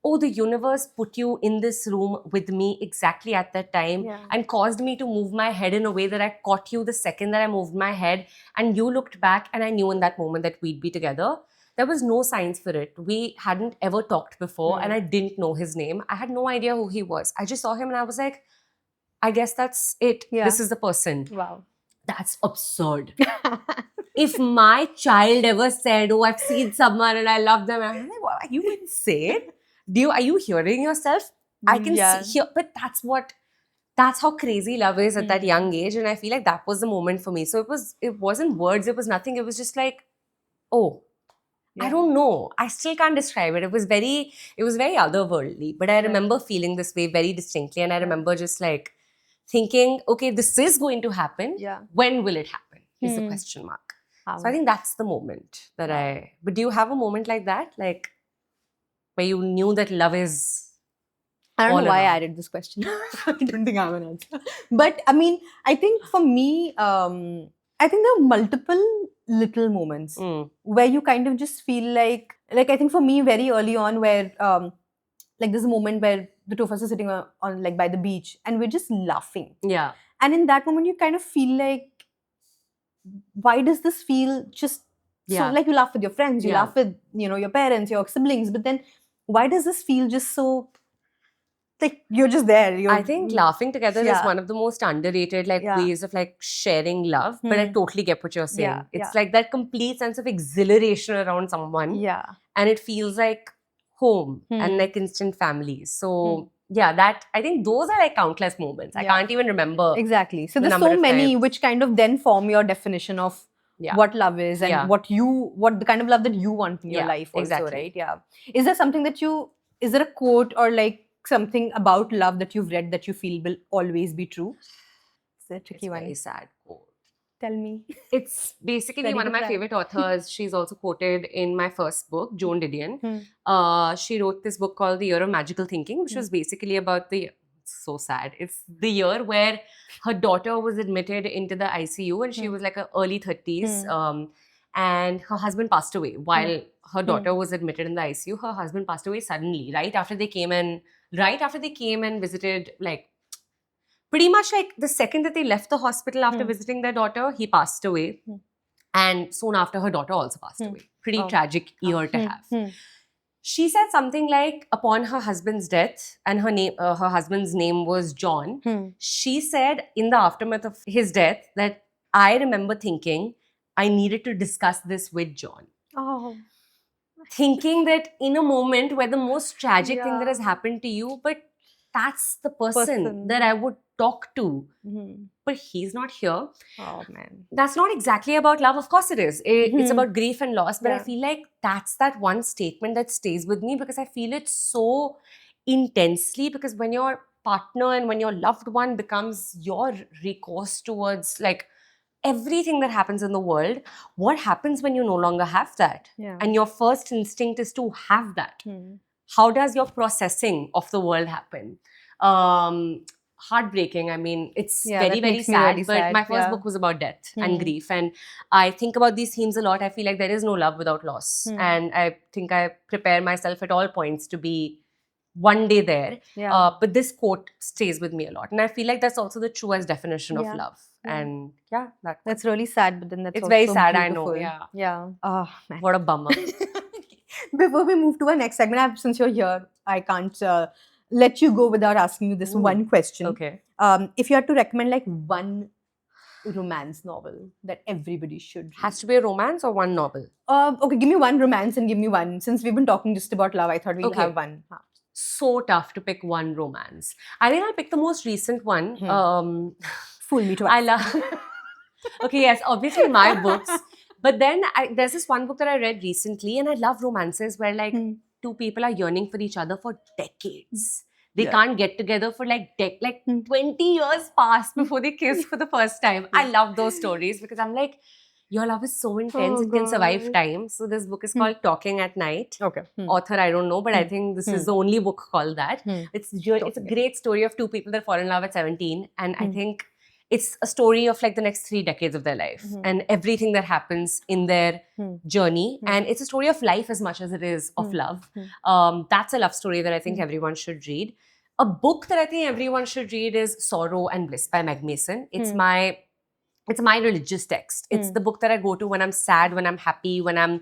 S2: oh, the universe put you in this room with me exactly at that time
S1: Yeah.
S2: and caused me to move my head in a way that I caught you the second that I moved my head. And you looked back and I knew in that moment that we'd be together. There was no signs for it. We hadn't ever talked before and I didn't know his name. I had no idea who he was. I just saw him and I was like, I guess that's it.
S1: Yeah.
S2: This is the person.
S1: Wow.
S2: That's absurd. If my child ever said, oh, I've seen someone and I love them, I'm like, what, are you insane? Are you hearing yourself? I can hear, but that's how crazy love is at that young age. And I feel like that was the moment for me. So it wasn't words, it was nothing. It was just like, oh, I don't know. I still can't describe it. It was very otherworldly. But I remember feeling this way very distinctly. And I remember just like thinking, okay, this is going to happen.
S1: Yeah.
S2: When will it happen? Is the question mark. So I think that's the moment that but do you have a moment like that? Like where you knew that love is
S1: I don't
S2: all
S1: know why I
S2: around?
S1: added this question. I don't think I have an answer. But I mean, I think for me, I think there are multiple little moments
S2: Mm.
S1: where you kind of just feel like I think for me very early on where like there's a moment where the two of us are sitting on like by the beach and we're just laughing.
S2: Yeah.
S1: And in that moment you kind of feel like, why does this feel just so like you laugh with your friends, you laugh with, your parents, your siblings, but then why does this feel just so like you're just there?
S2: I think laughing together is
S1: Yeah.
S2: one of the most underrated ways of like sharing love. But I totally get what you're saying. It's like that complete sense of exhilaration around someone.
S1: Yeah.
S2: And it feels like home and like instant family. So that I think those are like countless moments. I can't even remember.
S1: Exactly. So
S2: the
S1: there's
S2: number
S1: so
S2: of
S1: many
S2: times.
S1: which kind of then form your definition of what love is and what the kind of love that you want in your life also,
S2: exactly.
S1: right? Yeah. Is there something is there a quote or like something about love that you've read that you feel will always be true? It's a tricky
S2: It's a
S1: one.
S2: very sad quote.
S1: Tell me.
S2: It's basically
S1: Ready
S2: one
S1: to
S2: of my
S1: cry.
S2: favorite authors. She's also quoted in my first book, Joan Didion. She wrote this book called The Year of Magical Thinking, which was basically about so sad. It's the year where her daughter was admitted into the ICU and she was like her early 30s. And her husband passed away while her daughter was admitted in the ICU. Her husband passed away suddenly, right after they came and visited, like pretty much like the second that they left the hospital after visiting their daughter, he passed away. And soon after, her daughter also passed away. Pretty tragic year to have. She said something like, upon her husband's death, and her husband's name was John, she said in the aftermath of his death that I remember thinking I needed to discuss this with John.
S1: Oh.
S2: Thinking that in a moment where the most tragic thing that has happened to you, but that's the person that I would talk to. But he's not here.
S1: Oh, man.
S2: That's not exactly about love. Of course it is. It's about grief and loss. But I feel like that's that one statement that stays with me because I feel it so intensely, because when your partner and when your loved one becomes your recourse towards like everything that happens in the world, what happens when you no longer have that? And your first instinct is to have that. How does your processing of the world happen? Heartbreaking. I mean, it's very, very sad.
S1: Really
S2: but
S1: sad.
S2: my first book was about death and grief. And I think about these themes a lot. I feel like there is no love without loss. And I think I prepare myself at all points to be one day there. But this quote stays with me a lot. And I feel like that's also the truest definition of love. And that's
S1: really sad, but then that's
S2: it's
S1: also
S2: very sad,
S1: beautiful.
S2: I know.
S1: Yeah. Oh, man.
S2: What a bummer.
S1: Before we move to our next segment, since you're here, I can't let you go without asking you this one question.
S2: Okay.
S1: If you had to recommend like one romance novel that everybody should read.
S2: Has to be a romance or one novel?
S1: Okay, give me one romance and give me one. Since we've been talking just about love, I thought we'll have one.
S2: So tough to pick one romance. I think I'll pick the most recent one.
S1: Fool me twice.
S2: I love... Okay, yes, obviously my books. But then there's this one book that I read recently, and I love romances where like two people are yearning for each other for decades. They
S1: Yeah.
S2: can't get together for like 20 years past before they kiss for the first time. I
S1: Yeah.
S2: love those stories because I'm like, your love is so intense,
S1: Oh,
S2: it can survive
S1: God.
S2: time. So this book is
S1: Hmm.
S2: called Talking at Night.
S1: Okay.
S2: Author, I don't know, but I
S1: Hmm.
S2: think this
S1: Hmm.
S2: is the only book called that. It's a
S1: Talking at
S2: great story of two people that fall in love at 17. And I
S1: Hmm.
S2: think it's a story of like the next 3 decades of their life and everything that happens in their
S1: Hmm.
S2: journey.
S1: Hmm.
S2: And it's a story of life as much as it is of love. That's a love story that I think everyone should read. A book that I think everyone should read is Sorrow and Bliss by Meg Mason. It's my religious text. It's the book that I go to when I'm sad, when I'm happy, when I'm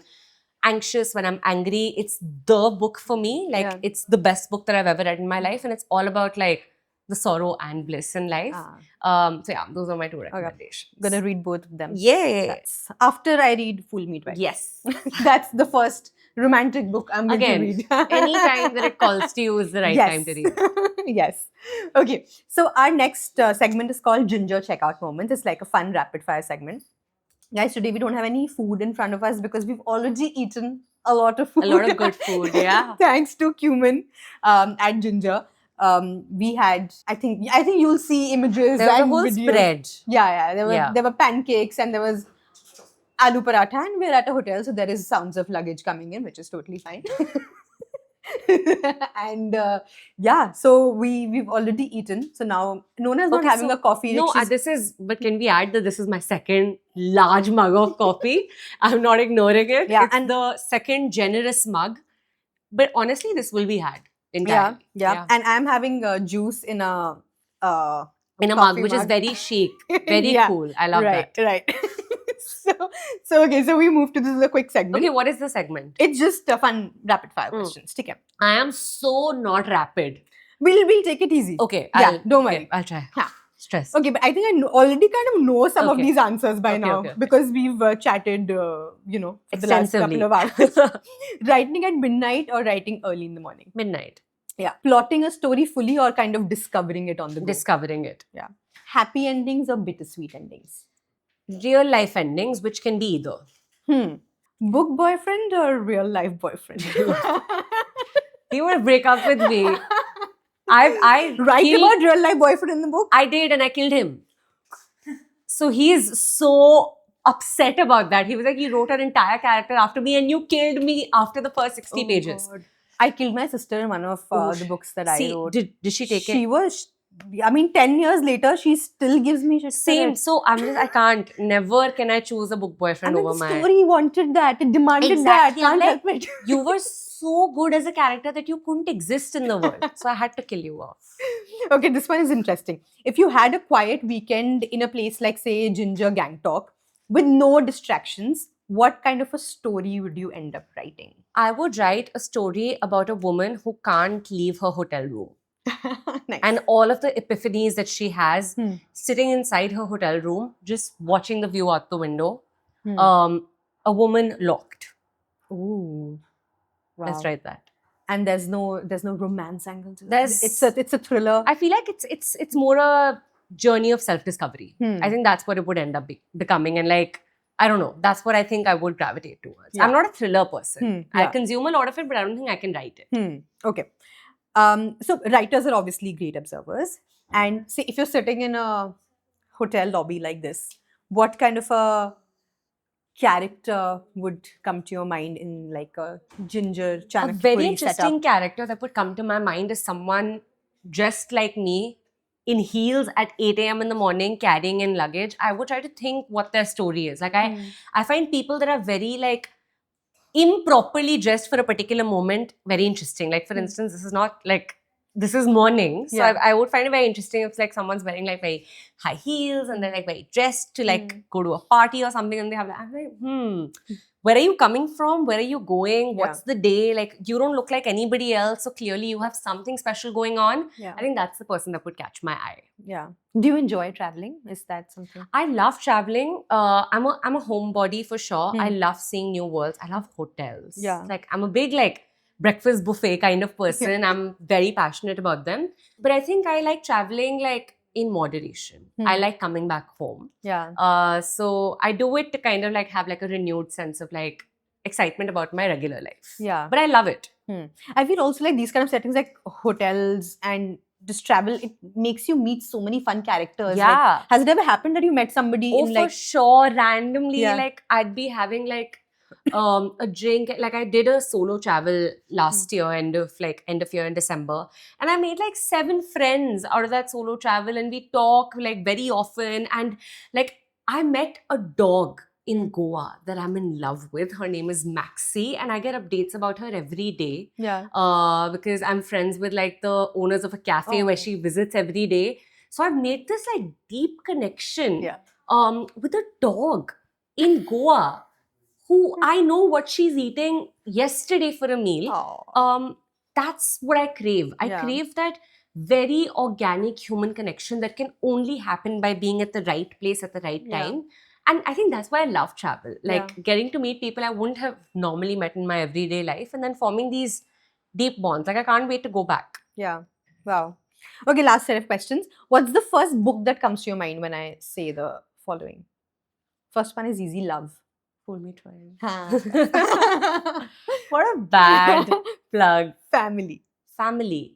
S2: anxious, when I'm angry. It's the book for me. Like
S1: Yeah.
S2: it's the best book that I've ever read in my life, and it's all about like the sorrow and bliss in life. So yeah, those are my two recommendations.
S1: Gonna read both of them.
S2: Yeah.
S1: That's after I read Full Meat Wife.
S2: Yes.
S1: That's the first romantic book I'm going
S2: Again,
S1: to read.
S2: any time that it calls to you is the right time to read.
S1: Yes. Okay. So our next segment is called Ginger Checkout Moments. It's like a fun rapid fire segment. Guys, today we don't have any food in front of us because we've already eaten a lot of food.
S2: A lot of good food, yeah.
S1: Thanks to Cumin at Ginger. We had, I think you'll see images
S2: There was a
S1: and
S2: whole
S1: videos.
S2: spread.
S1: Yeah. There were pancakes and there was aloo paratha, and we're at a hotel, so there is sounds of luggage coming in, which is totally fine. And so we've already eaten. So now Nona's not
S2: Okay,
S1: having
S2: so-
S1: a coffee.
S2: No,
S1: She's-
S2: but can we add that this is my second large mug of coffee? I'm not ignoring it.
S1: Yeah,
S2: It's
S1: and-
S2: the second generous mug. But honestly, this will be had entirely.
S1: yeah. And I'm having juice in a
S2: In a mug,
S1: coffee
S2: which is
S1: mug.
S2: very chic, very
S1: Yeah,
S2: cool. I love
S1: right,
S2: that.
S1: Right. So we move to this is a quick segment.
S2: Okay, what is the segment?
S1: It's just a fun rapid fire questions. Take care.
S2: I am so not rapid.
S1: We'll take it easy.
S2: Okay,
S1: Yeah, don't worry.
S2: Okay, I'll try.
S1: Yeah.
S2: Stress.
S1: Okay, but I think I already kind of know some of
S2: Okay.
S1: these answers by
S2: Okay,
S1: now
S2: okay.
S1: because we've chatted, for the last
S2: Extensively.
S1: couple of hours. Writing at midnight or writing early in the morning?
S2: Midnight.
S1: Yeah. Plotting a story fully or kind of discovering it on the go?
S2: Discovering it.
S1: Happy endings or bittersweet endings?
S2: Real life endings, which can be either.
S1: Book boyfriend or real life boyfriend?
S2: You want to break up with me? I
S1: Write
S2: killed-
S1: about real life boyfriend in the book?
S2: I did, and I killed him. So he's so upset about that. He was like, you wrote an entire character after me and you killed me after the first 60
S1: Oh,
S2: pages.
S1: God. I killed my sister in one of the books that I
S2: See,
S1: wrote.
S2: did she take
S1: She
S2: it?
S1: was, 10 years later, she still gives me shit. for
S2: Same.
S1: it.
S2: So I can't. Never can I choose a book boyfriend
S1: I mean,
S2: over
S1: the
S2: my.
S1: story wanted that. It demanded
S2: Exactly,
S1: that.
S2: I'm
S1: Can't
S2: like-
S1: help it.
S2: You were so good as a character that you couldn't exist in the world. So I had to kill you off.
S1: Okay, this one is interesting. If you had a quiet weekend in a place like, say, Ginger Gangtok, with no distractions, what kind of a story would you end up writing?
S2: I would write a story about a woman who can't leave her hotel room.
S1: Nice.
S2: And all of the epiphanies that she has
S1: Hmm.
S2: sitting inside her hotel room, just watching the view out the window.
S1: Hmm.
S2: A woman locked.
S1: Ooh. Wow.
S2: Let's write that.
S1: And there's no romance angle to it.
S2: There's-
S1: It's a thriller.
S2: I feel like it's more a journey of self-discovery.
S1: Hmm.
S2: I think that's what it would end up becoming. And like, I don't know, that's what I think I would gravitate towards.
S1: Yeah.
S2: I'm not a thriller person. I
S1: Yeah.
S2: consume a lot of it, but I don't think I can write it.
S1: Okay. So writers are obviously great observers. And say if you're sitting in a hotel lobby like this, what kind of a character would come to your mind in like a Ginger
S2: A
S1: Chanakya
S2: very
S1: Puri
S2: interesting
S1: setup?
S2: character that would come to my mind is someone dressed like me in heels at 8 a.m. in the morning carrying in luggage. I would try to think what their story is. Like I find people that are very like improperly dressed for a particular moment very interesting. Like for instance, this is morning. So
S1: Yeah.
S2: I would find it very interesting if like someone's wearing like very high heels and they're like very dressed to like go to a party or something and they have like, I'm like, where are you coming from? Where are you going? What's the day? Like you don't look like anybody else. So clearly you have something special going on.
S1: Yeah.
S2: I think that's the person that would catch my eye.
S1: Yeah. Do you enjoy traveling? Is that something?
S2: I love traveling. I'm a homebody for sure. I love seeing new worlds. I love hotels.
S1: Yeah.
S2: Like I'm a big like breakfast buffet kind of person. I'm very passionate about them. But I think I like traveling like in moderation. I like coming back home.
S1: Yeah.
S2: So I do it to kind of like have like a renewed sense of like excitement about my regular life.
S1: Yeah.
S2: But I love it.
S1: I feel also like these kind of settings, like hotels and just travel, it makes you meet so many fun characters. Like,
S2: Yeah.
S1: has it ever happened that you met somebody
S2: Oh,
S1: in
S2: for
S1: like,
S2: sure. Randomly,
S1: Yeah.
S2: like I'd be having like a drink. Like I did a solo travel last year, end of year in December, and I made like 7 friends out of that solo travel, and we talk like very often. And like I met a dog in Goa that I'm in love with. Her name is Maxi, and I get updates about her every day.
S1: Yeah.
S2: Because I'm friends with like the owners of a cafe
S1: Oh.
S2: where she visits every day. So I've made this like deep connection
S1: Yeah.
S2: with a dog in Goa who I know what she's eating yesterday for a meal.
S1: Oh.
S2: That's what I crave. I
S1: Yeah.
S2: crave that very organic human connection that can only happen by being at the right place at the right
S1: Yeah.
S2: time. And I think that's why I love travel. Like
S1: Yeah.
S2: getting to meet people I wouldn't have normally met in my everyday life and then forming these deep bonds. Like I can't wait to go back.
S1: Yeah. Wow. Okay, last set of questions. What's the first book that comes to your mind when I say the following? First one is Easy Love.
S2: Fool me twice.
S1: Huh.
S2: What a bad plug.
S1: Family.
S2: Family.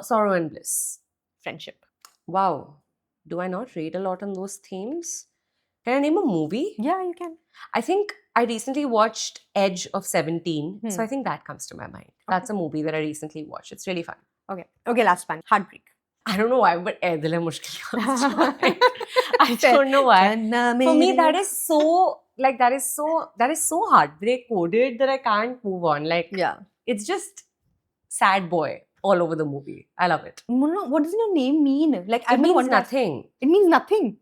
S2: Sorrow and Bliss.
S1: Friendship.
S2: Wow. Do I not read a lot on those themes? Can I name a movie?
S1: Yeah, you can.
S2: I think I recently watched Edge of 17. So
S1: Hmm.
S2: I think that comes to my mind. That's a movie that I recently watched. It's really fun.
S1: Okay. Okay, last one. Heartbreak.
S2: I don't know why, but Eh Dil Hai Mushkil comes to mind. I don't know why. For me, that is so heartbreak coded that I can't move on. Like
S1: Yeah.
S2: it's just sad boy all over the movie. I love it.
S1: Mona, what does your name mean? Like,
S2: It means nothing.
S1: It means nothing.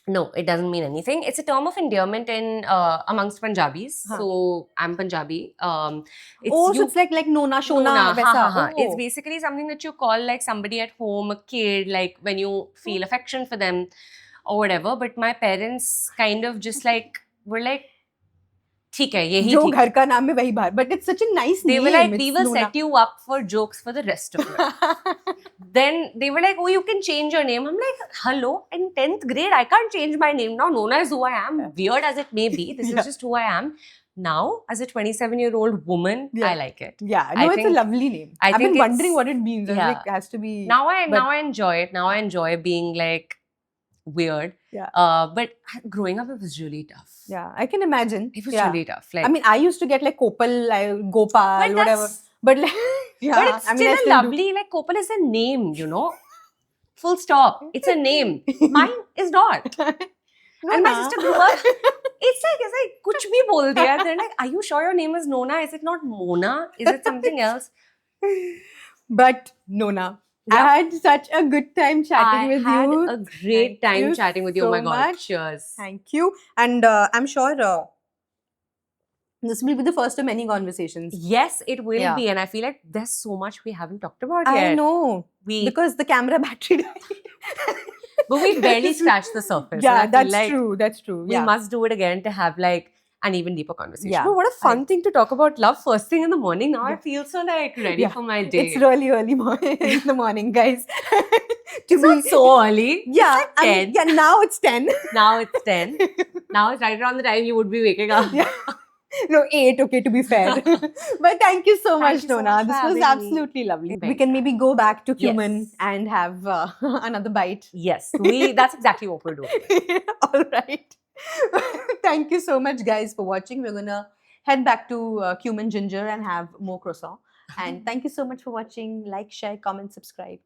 S2: No, it doesn't mean anything. It's a term of endearment in amongst Punjabis.
S1: Huh.
S2: So I'm Punjabi.
S1: So it's like Nona, Shona,
S2: Nona,
S1: Vaisa.
S2: It's
S1: Oh.
S2: basically something that you call like somebody at home, a kid, like when you feel affection for them or whatever. But my parents kind of just like were like, "ठीक है, यही
S1: जो
S2: ठीक है."
S1: घर का नाम है वही बाहर. But it's such a nice
S2: They
S1: name.
S2: were like, "We
S1: It's
S2: will
S1: Nona.
S2: set you up for jokes for the rest of your life." Then they were like, "Oh, you can change your name." I'm like, "Hello, in 10th grade, I can't change my name now. Nona is who I am. Weird as it may be, this
S1: Yeah.
S2: is just who I am." Now, as a 27-year-old woman,
S1: Yeah.
S2: I like it.
S1: Yeah,
S2: I
S1: no, it's a
S2: think-
S1: lovely name.
S2: I
S1: I've
S2: think
S1: been
S2: it's-
S1: wondering what it means. I was
S2: yeah.
S1: like, it has to be.
S2: Now I enjoy it. Now I
S1: Yeah.
S2: enjoy being like weird.
S1: Yeah.
S2: But growing up, it was really tough.
S1: Yeah, I can imagine.
S2: It was
S1: Yeah.
S2: really tough. Like,
S1: I mean, I used to get like Kopal, like Gopal,
S2: but
S1: whatever.
S2: that's-
S1: But like, yeah,
S2: but it's
S1: I mean, I
S2: still
S1: still do.
S2: lovely. Like Kopal is a name, you know. Full stop. It's a name. Mine is not.
S1: No,
S2: And my
S1: na.
S2: sister grew up. It's like kuch bhi bol diya. They're like, "Are you sure your name is Nona? Is it not Mona? Is it something else?"
S1: But Nona, I
S2: Yeah.
S1: had such a good time chatting with
S2: I
S1: you.
S2: had a great
S1: Thank
S2: time
S1: you
S2: chatting with you. Oh my
S1: so
S2: god.
S1: much.
S2: Cheers.
S1: Thank you. And I'm sure this will be the first of many conversations.
S2: Yes, it will
S1: Yeah.
S2: be. And I feel like there's so much we haven't talked about
S1: I
S2: yet.
S1: know.
S2: We
S1: Because the camera battery died.
S2: But we barely scratched the surface.
S1: Yeah,
S2: and I feel
S1: that's
S2: like
S1: true. That's true.
S2: We
S1: Yeah.
S2: must do it again to have like an even deeper conversation.
S1: Yeah.
S2: But what a fun thing to talk about love first thing in the morning. Now I
S1: Yeah.
S2: feel so like ready
S1: Yeah.
S2: for my day.
S1: It's really early in the morning, guys. To
S2: It's not so early.
S1: yeah,
S2: It's like 10.
S1: yeah. Now it's 10.
S2: Now it's 10. Now it's right around the time you would be waking up.
S1: Yeah. No, 8. Okay, to be fair. But thank you so
S2: Thank
S1: much,
S2: you so
S1: Nona.
S2: much for
S1: This was
S2: having me.
S1: absolutely lovely.
S2: Very
S1: We can maybe go back to
S2: Yes.
S1: Cumin and have another bite.
S2: Yes, that's exactly what we're doing.
S1: All right. Thank you so much, guys, for watching. We're gonna head back to Cumin Ginger and have more croissant. And thank you so much for watching. Like, share, comment, subscribe.